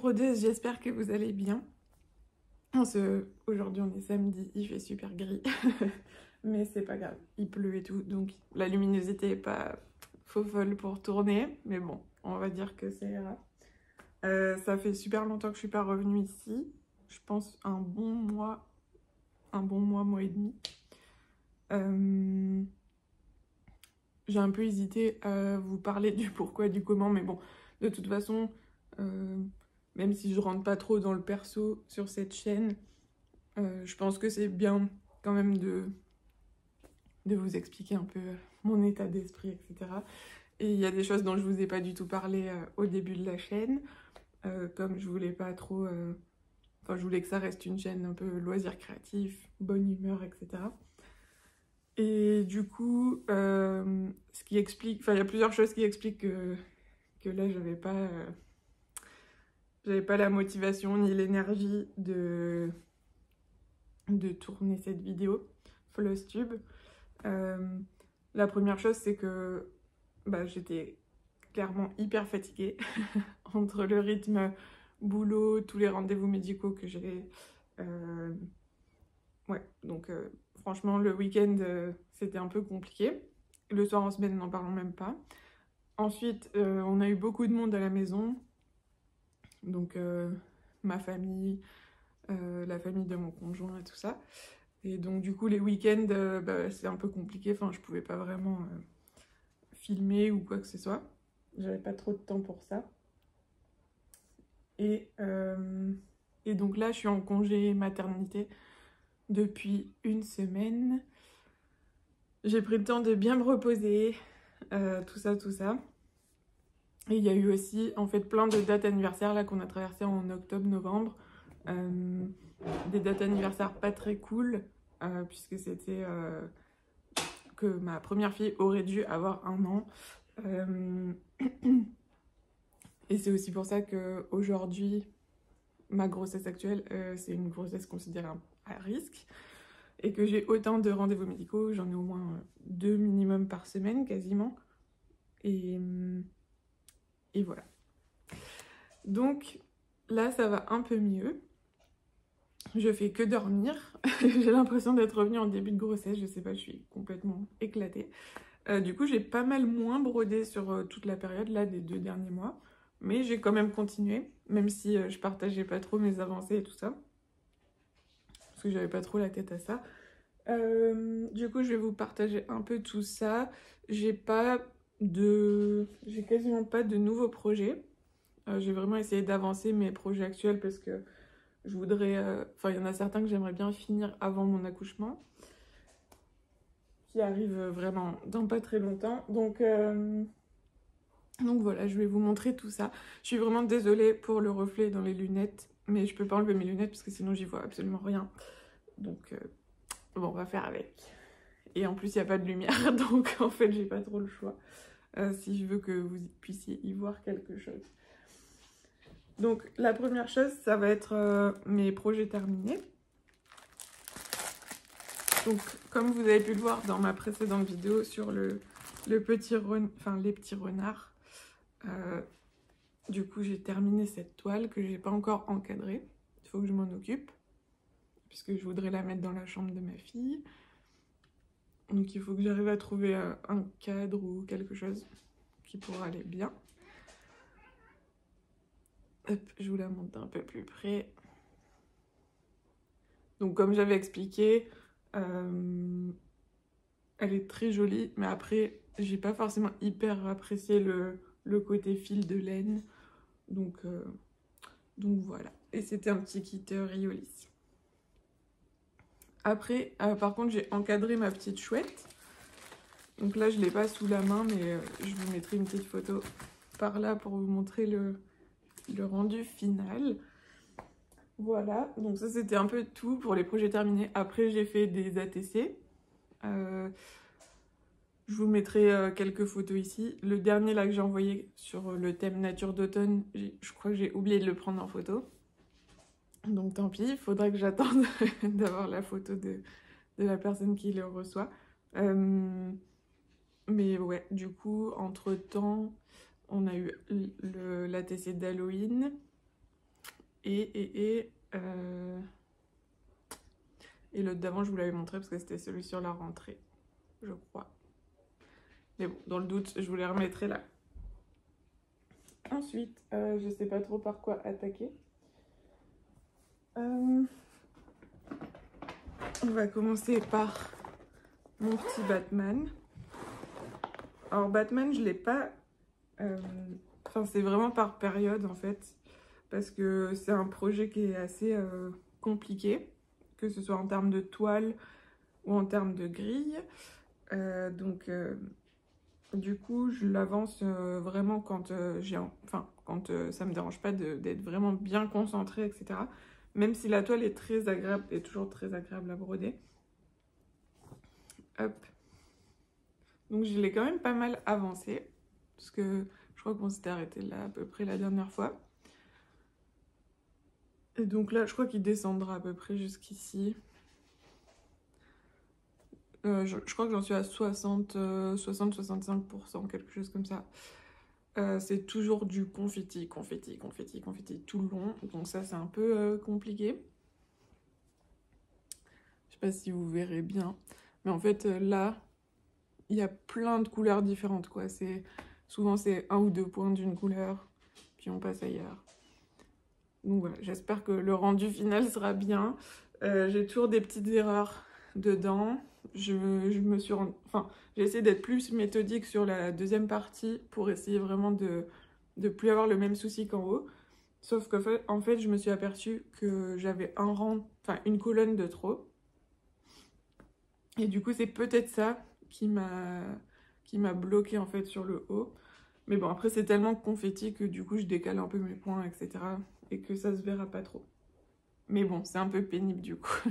brodeuses, j'espère que vous allez bien. Aujourd'hui on est samedi, il fait super gris, mais c'est pas grave, il pleut et tout, donc la luminosité est pas faux folle pour tourner, mais bon, on va dire que c'est ira. Ça fait super longtemps que je suis pas revenue ici, je pense un bon mois et demi. J'ai un peu hésité à vous parler du pourquoi, du comment, mais bon, de toute façon, même si je rentre pas trop dans le perso sur cette chaîne, je pense que c'est bien quand même de vous expliquer un peu mon état d'esprit, etc. Et il y a des choses dont je vous ai pas du tout parlé au début de la chaîne, comme je voulais pas trop... Enfin, je voulais que ça reste une chaîne un peu loisirs créatifs, bonne humeur, etc. Et du coup, ce qui explique... Enfin, il y a plusieurs choses qui expliquent que là, j'avais pas la motivation ni l'énergie de tourner cette vidéo Flosstube. La première chose, c'est que j'étais clairement hyper fatiguée entre le rythme boulot, tous les rendez-vous médicaux que j'ai. Ouais, donc franchement, le week-end, c'était un peu compliqué. Le soir en semaine, n'en parlons même pas. Ensuite, on a eu beaucoup de monde à la maison. Donc, ma famille, la famille de mon conjoint et tout ça. Et donc du coup les week-ends c'est un peu compliqué, enfin je pouvais pas vraiment filmer ou quoi que ce soit. J'avais pas trop de temps pour ça. Et donc là je suis en congé maternité depuis une semaine. J'ai pris le temps de bien me reposer, tout ça. Et il y a eu aussi en fait plein de dates anniversaires là qu'on a traversées en octobre-novembre. Des dates anniversaires pas très cool, puisque c'était que ma première fille aurait dû avoir 1 an. Et c'est aussi pour ça qu'aujourd'hui, ma grossesse actuelle, c'est une grossesse considérée à risque. Et que j'ai autant de rendez-vous médicaux, j'en ai au moins 2 minimum par semaine quasiment. Et voilà. Donc là, ça va un peu mieux. Je fais que dormir. J'ai l'impression d'être revenue en début de grossesse, je sais pas, je suis complètement éclatée. Du coup, j'ai pas mal moins brodé sur toute la période là des 2 derniers mois. Mais j'ai quand même continué, même si je partageais pas trop mes avancées et tout ça. Parce que j'avais pas trop la tête à ça. Du coup, je vais vous partager un peu tout ça. J'ai quasiment pas de nouveaux projets. J'ai vraiment essayé d'avancer mes projets actuels parce que je voudrais... Enfin, il y en a certains que j'aimerais bien finir avant mon accouchement, qui arrive vraiment dans pas très longtemps. Donc voilà, je vais vous montrer tout ça. Je suis vraiment désolée pour le reflet dans les lunettes, mais je peux pas enlever mes lunettes parce que sinon j'y vois absolument rien. Donc bon, on va faire avec. Et en plus, il n'y a pas de lumière, donc en fait, j'ai pas trop le choix. Si je veux que vous puissiez y voir quelque chose. Donc la première chose, ça va être mes projets terminés. Donc comme vous avez pu le voir dans ma précédente vidéo sur les petits renards, du coup j'ai terminé cette toile que j'ai pas encore encadrée. Il faut que je m'en occupe, puisque je voudrais la mettre dans la chambre de ma fille. Donc il faut que j'arrive à trouver un cadre ou quelque chose qui pourra aller bien. Hop, je vous la montre d'un peu plus près. Donc comme j'avais expliqué, elle est très jolie, mais après j'ai pas forcément hyper apprécié le côté fil de laine. Donc voilà. Et c'était un petit kit Riolis. Après, par contre, j'ai encadré ma petite chouette. Donc là, je l'ai pas sous la main, mais je vous mettrai une petite photo par là pour vous montrer le rendu final. Voilà, donc ça c'était un peu tout pour les projets terminés. Après j'ai fait des ATC. Je vous mettrai quelques photos ici. Le dernier là que j'ai envoyé sur le thème nature d'automne, je crois que j'ai oublié de le prendre en photo. Donc tant pis, il faudra que j'attende d'avoir la photo de la personne qui le reçoit. Mais ouais, du coup, entre-temps, on a eu l'ATC d'Halloween. Et l'autre d'avant, je vous l'avais montré parce que c'était celui sur la rentrée, je crois. Mais bon, dans le doute, je vous les remettrai là. Ensuite, je sais pas trop par quoi attaquer. On va commencer par mon petit Batman. Alors Batman, je l'ai pas... Enfin, c'est vraiment par période en fait. Parce que c'est un projet qui est assez compliqué. Que ce soit en termes de toile ou en termes de grille. Du coup, je l'avance vraiment quand quand ça me dérange pas d'être vraiment bien concentrée, etc. Même si la toile est très agréable, est toujours très agréable à broder. Hop. Donc je l'ai quand même pas mal avancé, parce que je crois qu'on s'était arrêté là à peu près la dernière fois. Et donc là, je crois qu'il descendra à peu près jusqu'ici. Je crois que j'en suis à 60-65%, quelque chose comme ça. C'est toujours du confetti tout le long. Donc ça, c'est un peu compliqué. Je sais pas si vous verrez bien. Mais en fait, là, il y a plein de couleurs différentes, quoi. Souvent, c'est 1 ou 2 points d'une couleur, puis on passe ailleurs. Donc voilà, j'espère que le rendu final sera bien. J'ai toujours des petites erreurs dedans. J'ai essayé d'être plus méthodique sur la deuxième partie pour essayer vraiment de plus avoir le même souci qu'en haut. Sauf qu'en fait, je me suis aperçue que j'avais une colonne de trop. Et du coup, c'est peut-être ça qui m'a bloqué en fait sur le haut. Mais bon, après, c'est tellement confetti que du coup, je décale un peu mes points, etc. Et que ça se verra pas trop. Mais bon, c'est un peu pénible du coup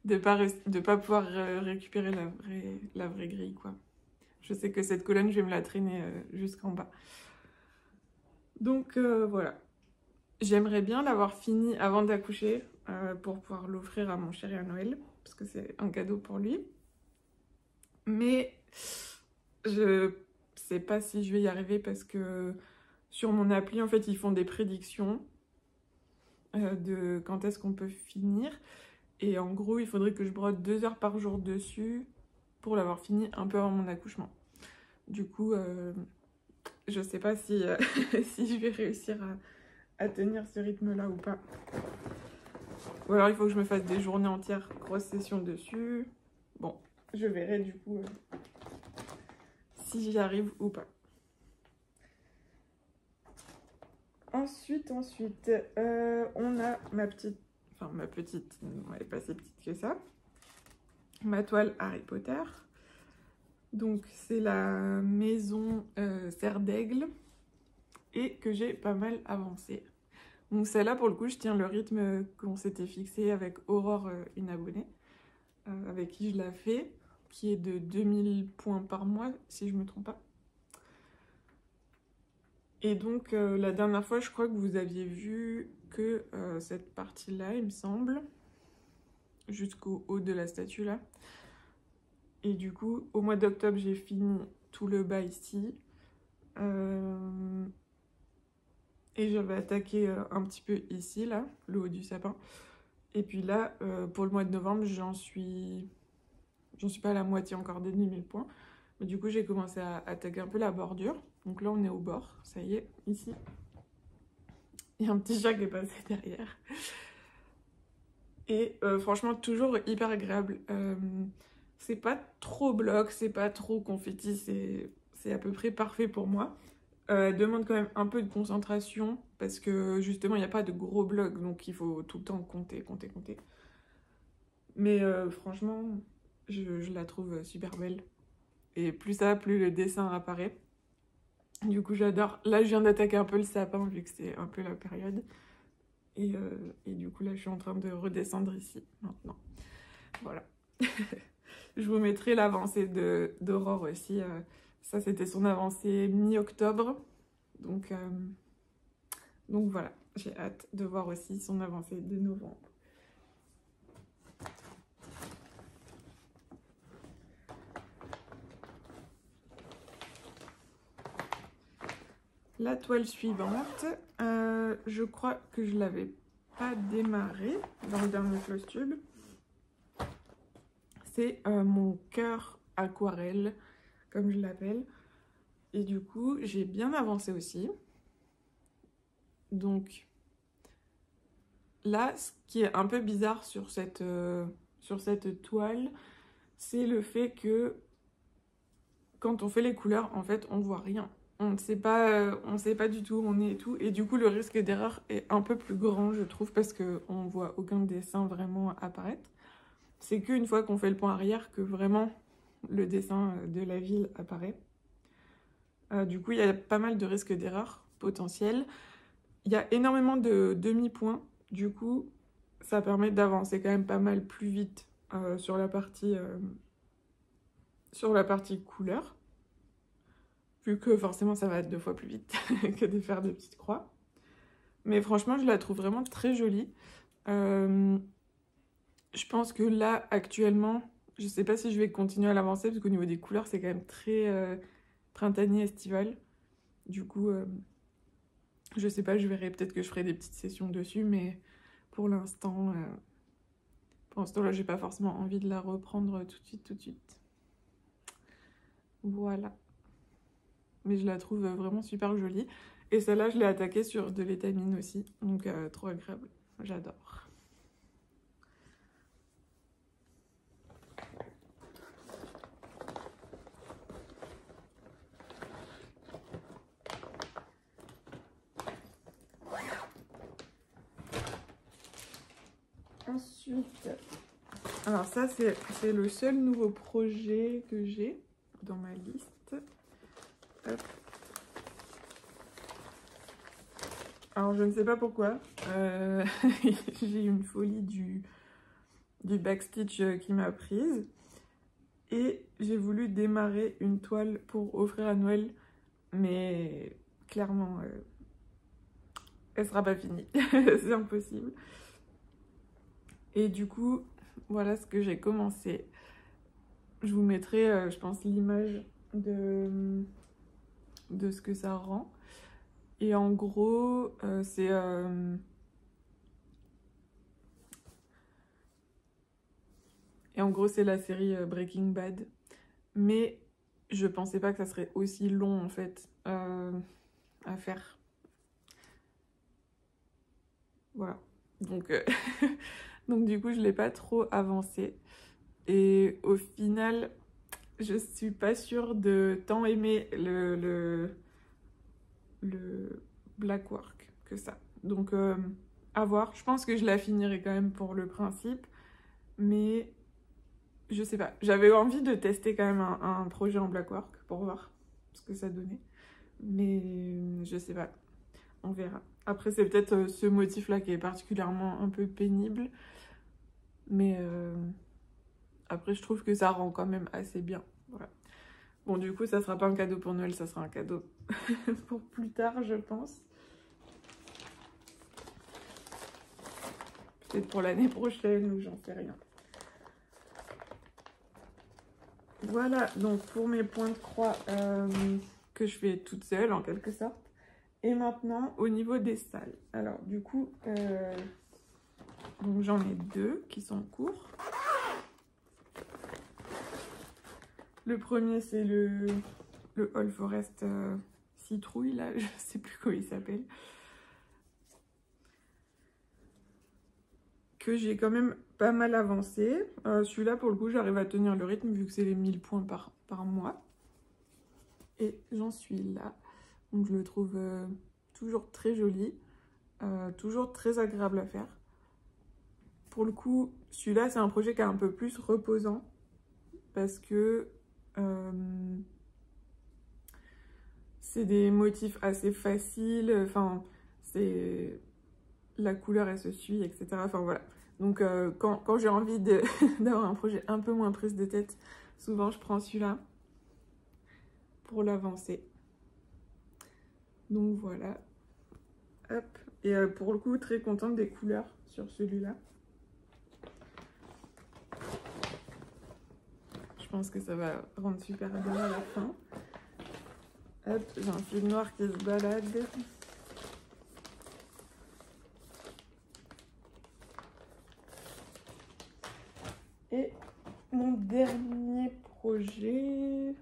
de pas pouvoir récupérer la vraie grille, quoi. Je sais que cette colonne, je vais me la traîner jusqu'en bas. Donc voilà. J'aimerais bien l'avoir fini avant d'accoucher pour pouvoir l'offrir à mon chéri à Noël, parce que c'est un cadeau pour lui. Mais je sais pas si je vais y arriver parce que sur mon appli, en fait, ils font des prédictions de quand est-ce qu'on peut finir. Et en gros, il faudrait que je brode 2 heures par jour dessus pour l'avoir fini un peu avant mon accouchement. Du coup, je sais pas si, si je vais réussir à tenir ce rythme-là ou pas. Ou alors il faut que je me fasse des journées entières, grosse session dessus. Bon, je verrai du coup si j'y arrive ou pas. Ensuite, on a ma petite, elle est pas si petite que ça, ma toile Harry Potter. Donc c'est la maison Serre d'Aigle et que j'ai pas mal avancé. Donc celle-là, pour le coup, je tiens le rythme qu'on s'était fixé avec Aurore, une abonnée, avec qui je l'ai fait, qui est de 2000 points par mois, si je me trompe pas. Et donc la dernière fois, je crois que vous aviez vu que cette partie-là, il me semble, jusqu'au haut de la statue là. Et du coup, au mois d'octobre, j'ai fini tout le bas ici. Et j'avais attaqué un petit peu ici, là, le haut du sapin. Et puis là, pour le mois de novembre, j'en suis pas à la moitié encore des 1000 points. Mais du coup, j'ai commencé à attaquer un peu la bordure. Donc là, on est au bord, ça y est, ici. Il y a un petit chat qui est passé derrière. Et franchement, toujours hyper agréable. C'est pas trop bloc, c'est pas trop confetti, c'est à peu près parfait pour moi. Elle demande quand même un peu de concentration parce que justement il n'y a pas de gros blocs, donc il faut tout le temps compter. Mais franchement, je la trouve super belle. Et plus ça, plus le dessin apparaît. Du coup, j'adore. Là, je viens d'attaquer un peu le sapin vu que c'est un peu la période. Et du coup, là, je suis en train de redescendre ici maintenant. Voilà. Je vous mettrai l'avancée d'Aurore aussi. Ça, c'était son avancée mi-octobre. Donc voilà, j'ai hâte de voir aussi son avancée de novembre. La toile suivante, je crois que je l'avais pas démarré dans le dernier Floss Tube, c'est mon cœur aquarelle, comme je l'appelle. Et du coup, j'ai bien avancé aussi. Donc là, ce qui est un peu bizarre sur cette toile, c'est le fait que quand on fait les couleurs, en fait, on voit rien. On ne sait pas du tout où on est et tout. Et du coup, le risque d'erreur est un peu plus grand, je trouve, parce qu'on voit aucun dessin vraiment apparaître. C'est qu'une fois qu'on fait le point arrière que vraiment le dessin de la ville apparaît. Du coup, il y a pas mal de risques d'erreur potentiels. Il y a énormément de demi-points. Du coup, ça permet d'avancer quand même pas mal plus vite sur la partie couleur. Vu que forcément, ça va être 2 fois plus vite que de faire des petites croix. Mais franchement, je la trouve vraiment très jolie. Je pense que là, actuellement, je sais pas si je vais continuer à l'avancer, parce qu'au niveau des couleurs, c'est quand même très printanier, estival. Du coup, je sais pas, je verrai, peut-être que je ferai des petites sessions dessus, mais pour l'instant, là, j'ai pas forcément envie de la reprendre tout de suite. Voilà. Mais je la trouve vraiment super jolie. Et celle-là, je l'ai attaquée sur de l'étamine aussi, donc trop agréable. J'adore. Ensuite, alors ça c'est le seul nouveau projet que j'ai dans ma liste. Hop. Alors je ne sais pas pourquoi, j'ai une folie du backstitch qui m'a prise et j'ai voulu démarrer une toile pour offrir à Noël, mais clairement elle sera pas finie, c'est impossible. Et du coup, voilà ce que j'ai commencé. Je vous mettrai, je pense, l'image de ce que ça rend. Et en gros, c'est... c'est la série Breaking Bad. Mais je pensais pas que ça serait aussi long, en fait, à faire. Voilà. Donc... Donc du coup, je l'ai pas trop avancé. Et au final, je suis pas sûre de tant aimer le black work que ça. Donc à voir. Je pense que je la finirai quand même pour le principe. Mais je sais pas. J'avais envie de tester quand même un projet en black work pour voir ce que ça donnait. Mais je sais pas. On verra. Après, c'est peut-être ce motif-là qui est particulièrement un peu pénible. Mais après, je trouve que ça rend quand même assez bien. Voilà. Bon, du coup, ça sera pas un cadeau pour Noël, ça sera un cadeau pour plus tard, je pense. Peut-être pour l'année prochaine ou j'en sais rien. Voilà, donc pour mes points de croix que je fais toute seule en quelque sorte. Et maintenant, au niveau des salles. Alors, du coup, donc j'en ai 2 qui sont en cours. Le premier, c'est le All Forest citrouille, là, je sais plus comment il s'appelle. Que j'ai quand même pas mal avancé. Celui-là, pour le coup, j'arrive à tenir le rythme vu que c'est les 1000 points par mois. Et j'en suis là. Donc je le trouve toujours très joli, toujours très agréable à faire. Pour le coup, celui-là, c'est un projet qui est un peu plus reposant parce que c'est des motifs assez faciles, enfin, c'est... la couleur, elle se suit, etc. Enfin, voilà. Donc, quand j'ai envie d'avoir un projet un peu moins prise de tête, souvent, je prends celui-là pour l'avancer. Donc, voilà. Hop. Et pour le coup, très contente des couleurs sur celui-là. Je pense que ça va rendre super bien à la fin. Hop, j'ai un fil noir qui se balade. Et mon dernier projet...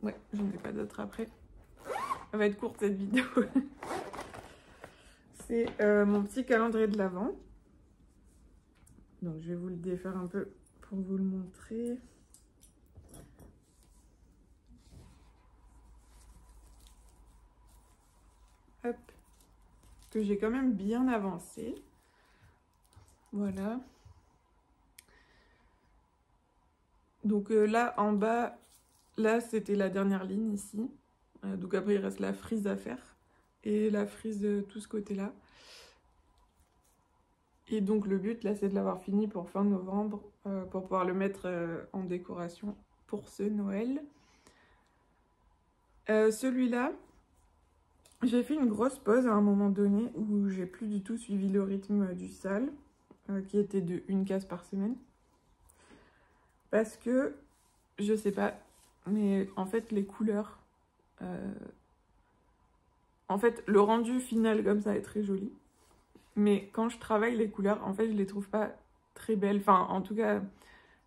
Ouais, j'en ai pas d'autres après. Ça va être courte cette vidéo. C'est mon petit calendrier de l'Avent. Donc je vais vous le défaire un peu pour vous le montrer. Hop. Que j'ai quand même bien avancé. Voilà. Donc là, en bas, là, c'était la dernière ligne ici. Donc après, il reste la frise à faire. Et la frise de tout ce côté-là. Et donc le but, là, c'est de l'avoir fini pour fin novembre, pour pouvoir le mettre en décoration pour ce Noël. Celui-là, j'ai fait une grosse pause à un moment donné où j'ai plus du tout suivi le rythme du sale, qui était de 1 case par semaine. Parce que, je sais pas, mais en fait, les couleurs... En fait, le rendu final comme ça est très joli. Mais quand je travaille les couleurs, en fait, je les trouve pas très belles. Enfin, en tout cas,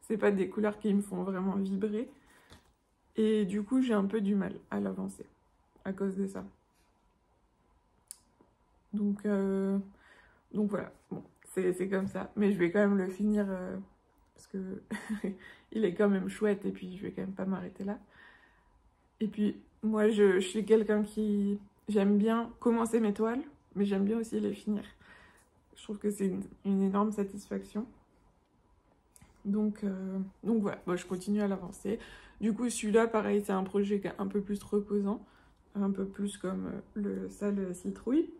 c'est pas des couleurs qui me font vraiment vibrer. Et du coup, j'ai un peu du mal à l'avancer à cause de ça. Donc voilà, bon, c'est comme ça. Mais je vais quand même le finir parce que il est quand même chouette et puis je vais quand même pas m'arrêter là. Et puis, moi, je suis quelqu'un qui... J'aime bien commencer mes toiles, mais j'aime bien aussi les finir. Je trouve que c'est une énorme satisfaction. Donc voilà, bon, je continue à l'avancer. Du coup, celui-là, pareil, c'est un projet qui est un peu plus reposant. Un peu plus comme le sale citrouille.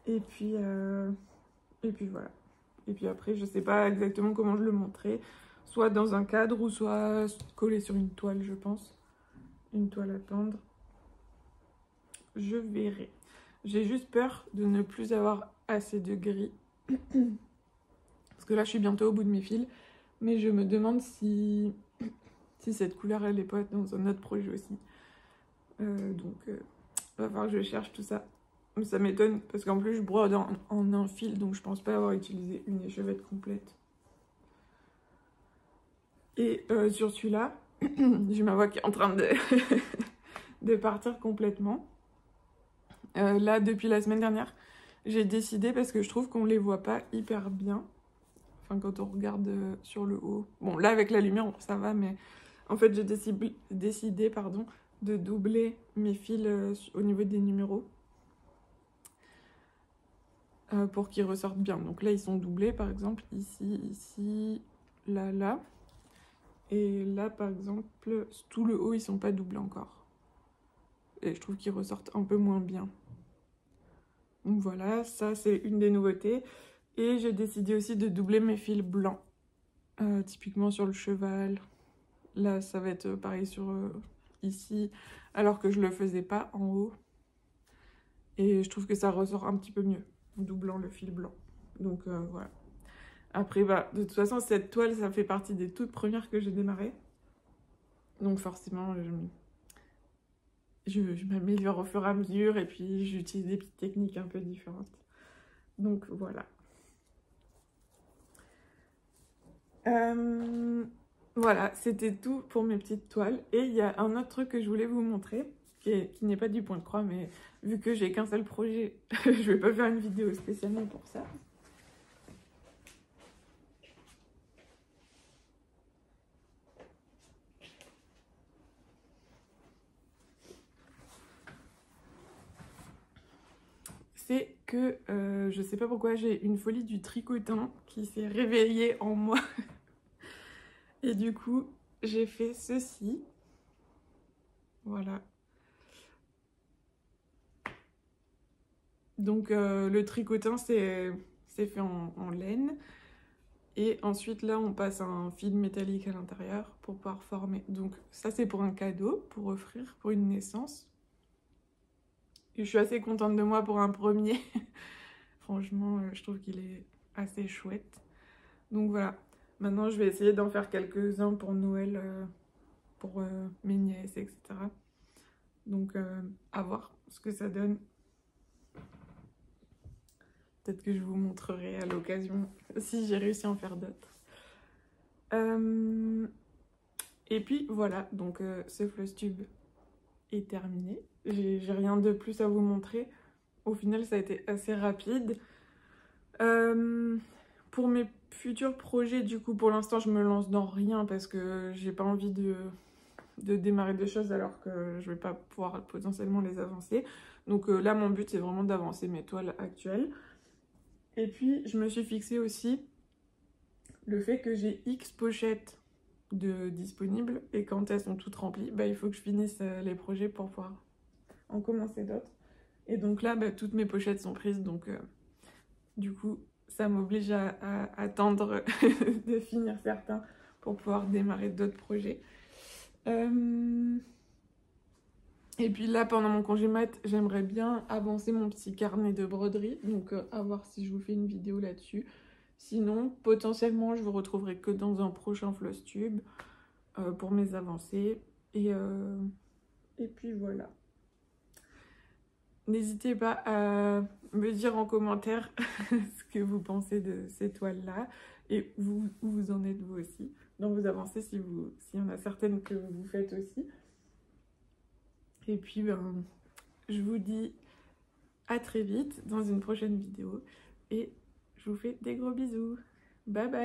Et puis voilà. Et puis après, je sais pas exactement comment je le montrer. Soit dans un cadre ou soit collé sur une toile, je pense. Une toile à peindre. Je verrai. J'ai juste peur de ne plus avoir assez de gris. Parce que là, je suis bientôt au bout de mes fils. Mais je me demande si cette couleur, elle est pas dans un autre projet aussi. Va falloir que je cherche tout ça. Mais ça m'étonne parce qu'en plus, je brode en un fil. Donc, je pense pas avoir utilisé une échevette complète. Et sur celui-là, j'ai ma voix qui est en train de partir complètement. Là, depuis la semaine dernière, j'ai décidé, parce que je trouve qu'on les voit pas hyper bien. Enfin, quand on regarde sur le haut. Bon, là, avec la lumière, ça va, mais en fait, j'ai décidé de doubler mes fils au niveau des numéros. Pour qu'ils ressortent bien. Donc là, ils sont doublés, par exemple, ici, ici, là, là. Et là, par exemple, tout le haut, ils sont pas doublés encore. Et je trouve qu'ils ressortent un peu moins bien. Donc voilà, ça, c'est une des nouveautés. Et j'ai décidé aussi de doubler mes fils blancs. Typiquement sur le cheval. Là, ça va être pareil sur ici, alors que je le faisais pas en haut. Et je trouve que ça ressort un petit peu mieux, en doublant le fil blanc. Donc voilà. Après, bah, de toute façon, cette toile, ça fait partie des toutes premières que j'ai démarrées. Donc forcément, je m'améliore au fur et à mesure et puis j'utilise des petites techniques un peu différentes. Donc voilà. Voilà, c'était tout pour mes petites toiles. Et il y a un autre truc que je voulais vous montrer, qui n'est pas du point de croix, mais vu que j'ai qu'un seul projet, je vais pas faire une vidéo spécialement pour ça. C'est que je sais pas pourquoi j'ai une folie du tricotant qui s'est réveillée en moi. Et du coup, j'ai fait ceci. Voilà. Donc le tricotin, c'est fait en laine. Et ensuite, là, on passe un fil métallique à l'intérieur pour pouvoir former. Donc ça, c'est pour un cadeau, pour offrir, pour une naissance. Et je suis assez contente de moi pour un premier. Franchement, je trouve qu'il est assez chouette. Donc voilà. Maintenant, je vais essayer d'en faire quelques-uns pour Noël, pour mes nièces, etc. Donc, à voir ce que ça donne. Peut-être que je vous montrerai à l'occasion si j'ai réussi à en faire d'autres. Et puis voilà, donc ce Flosstube est terminé. J'ai rien de plus à vous montrer. Au final, ça a été assez rapide. Pour mes futurs projets, du coup, pour l'instant, je me lance dans rien parce que j'ai pas envie de démarrer des choses alors que je vais pas pouvoir potentiellement les avancer. Donc là, mon but, c'est vraiment d'avancer mes toiles actuelles. Et puis, je me suis fixé aussi le fait que j'ai X pochettes disponibles et quand elles sont toutes remplies, bah, il faut que je finisse les projets pour pouvoir en commencer d'autres. Et donc là, bah, toutes mes pochettes sont prises, donc du coup, ça m'oblige à attendre de finir certains pour pouvoir démarrer d'autres projets. Et puis là, pendant mon congé mat, j'aimerais bien avancer mon petit carnet de broderie, donc à voir si je vous fais une vidéo là-dessus. Sinon, potentiellement, je vous retrouverai que dans un prochain Flosstube pour mes avancées. Et puis voilà. N'hésitez pas à me dire en commentaire ce que vous pensez de ces toiles-là et où vous en êtes vous aussi dans vos avancées, s'il y en a certaines que vous faites aussi. Et puis, ben, je vous dis à très vite dans une prochaine vidéo et je vous fais des gros bisous. Bye bye!